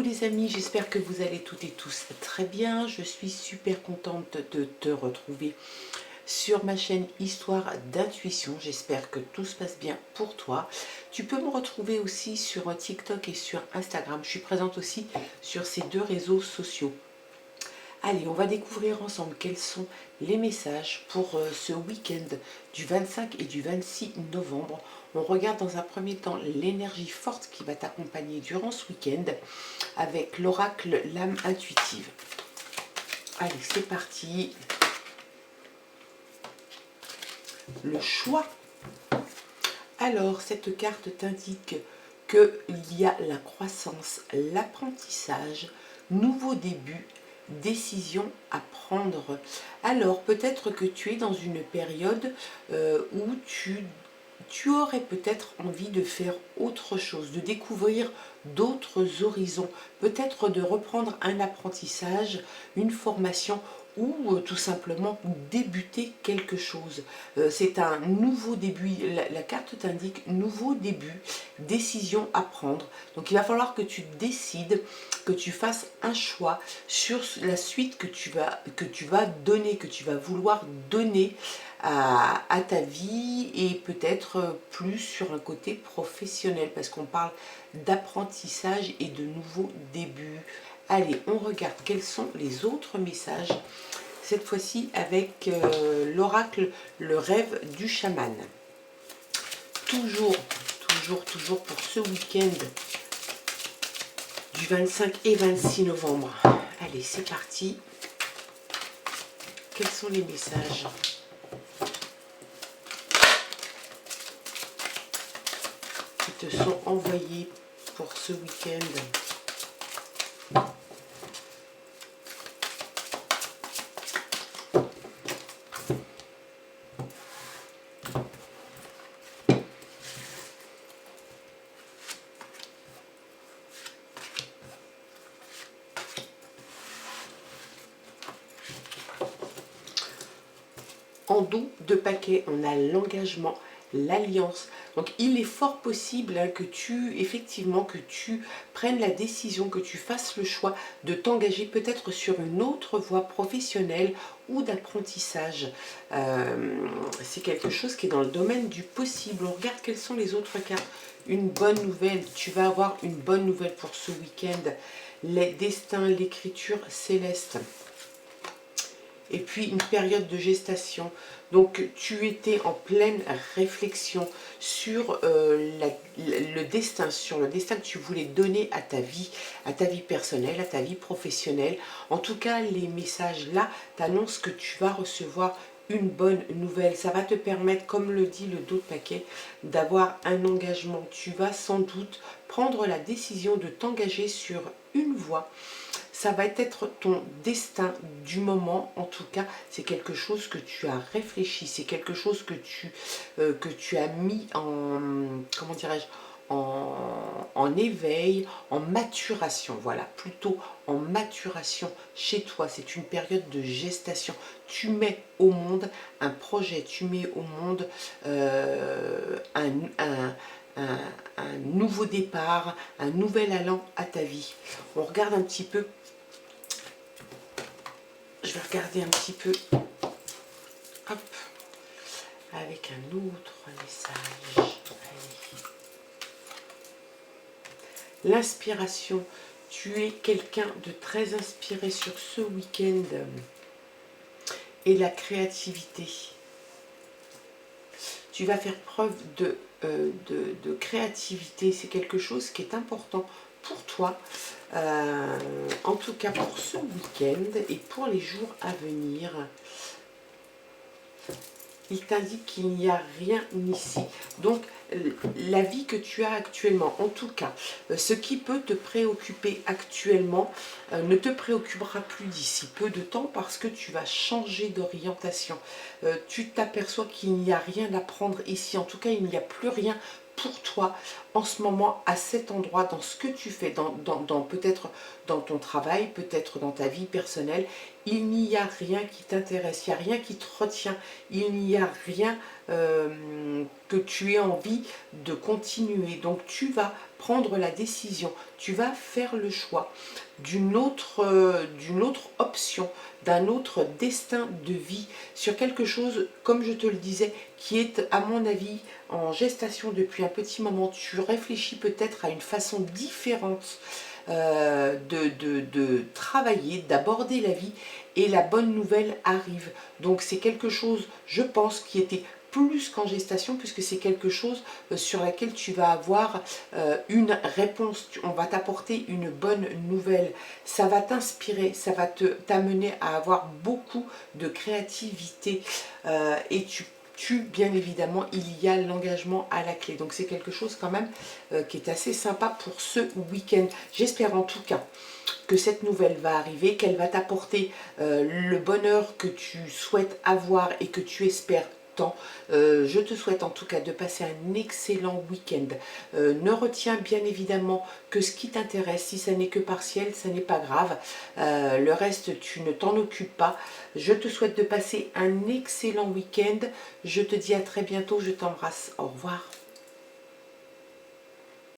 les amis, j'espère que vous allez toutes et tous très bien. Je suis super contente de te retrouver sur ma chaîne Histoire d'intuition. J'espère que tout se passe bien pour toi. Tu peux me retrouver aussi sur TikTok et sur Instagram. Je suis présente aussi sur ces deux réseaux sociaux. Allez, on va découvrir ensemble quels sont les messages pour ce week-end du 25 et du 26 novembre. On regarde dans un premier temps l'énergie forte qui va t'accompagner durant ce week-end avec l'oracle L'âme intuitive. Allez, c'est parti. Le choix. Alors, cette carte t'indique qu'il y a la croissance, l'apprentissage, nouveau début, décision à prendre. Alors, peut-être que tu es dans une période où tu aurais peut-être envie de faire autre chose, de découvrir d'autres horizons, peut-être de reprendre un apprentissage, une formation ou tout simplement débuter quelque chose. C'est un nouveau début, la carte t'indique nouveau début, décision à prendre. Donc il va falloir que tu décides, que tu fasses un choix sur la suite que tu vas donner, que tu vas vouloir donner à ta vie et peut-être plus sur un côté professionnel parce qu'on parle d'apprentissage et de nouveaux débuts. Allez, on regarde quels sont les autres messages, cette fois-ci avec l'oracle, le rêve du chaman. Toujours pour ce week-end du 25 et 26 novembre. Allez, c'est parti. Quels sont les messages qui te sont envoyés pour ce week-end? En dos de paquet, on a l'engagement, l'alliance. Donc il est fort possible que effectivement, que tu prennes la décision, que tu fasses le choix de t'engager peut-être sur une autre voie professionnelle ou d'apprentissage. C'est quelque chose qui est dans le domaine du possible. On regarde quelles sont les autres cartes. Une bonne nouvelle, tu vas avoir une bonne nouvelle pour ce week-end. Les destins, l'écriture céleste. Et puis une période de gestation. Donc tu étais en pleine réflexion sur le destin, que tu voulais donner à ta vie personnelle, à ta vie professionnelle. En tout cas, les messages là t'annoncent que tu vas recevoir une bonne nouvelle. Ça va te permettre, comme le dit le dos de paquet, d'avoir un engagement. Tu vas sans doute prendre la décision de t'engager sur une voie. Ça va être ton destin du moment, en tout cas, c'est quelque chose que tu as réfléchi, c'est quelque chose que tu as mis en, comment dirais-je, en éveil, en maturation, voilà, plutôt en maturation chez toi. C'est une période de gestation. Tu mets au monde un projet, tu mets au monde un nouveau départ, un nouvel allant à ta vie. On regarde un petit peu. Je vais regarder un petit peu, hop, avec un autre message. L'inspiration. Tu es quelqu'un de très inspiré sur ce week-end. Et la créativité. Tu vas faire preuve de créativité. C'est quelque chose qui est important pour toi. En tout cas pour ce week-end et pour les jours à venir, il t'indique qu'il n'y a rien ici. Donc la vie que tu as actuellement, en tout cas, ce qui peut te préoccuper actuellement ne te préoccupera plus d'ici peu de temps parce que tu vas changer d'orientation. Tu t'aperçois qu'il n'y a rien à prendre ici, en tout cas il n'y a plus rien pour toi en ce moment à cet endroit, dans ce que tu fais, peut-être dans ton travail, peut-être dans ta vie personnelle. il n'y a rien qui t'intéresse, il n'y a rien qui te retient, il n'y a rien que tu aies envie de continuer. Donc tu vas prendre la décision, tu vas faire le choix d'une autre option, d'un autre destin de vie, sur quelque chose, comme je te le disais, qui est à mon avis en gestation depuis un petit moment. Tu réfléchis peut-être à une façon différente de travailler, d'aborder la vie, et la bonne nouvelle arrive. Donc c'est quelque chose, je pense, qui était plus qu'en gestation, puisque c'est quelque chose sur laquelle tu vas avoir une réponse, on va t'apporter une bonne nouvelle, ça va t'inspirer, ça va t'amener à avoir beaucoup de créativité et bien évidemment, il y a l'engagement à la clé. Donc c'est quelque chose quand même qui est assez sympa pour ce week-end. J'espère en tout cas que cette nouvelle va arriver, qu'elle va t'apporter le bonheur que tu souhaites avoir et que tu espères tant. Je te souhaite en tout cas de passer un excellent week-end. Ne retiens bien évidemment que ce qui t'intéresse. Si ça n'est que partiel, ça n'est pas grave. Le reste, tu ne t'en occupes pas. Je te souhaite de passer un excellent week-end. Je te dis à très bientôt. Je t'embrasse. Au revoir.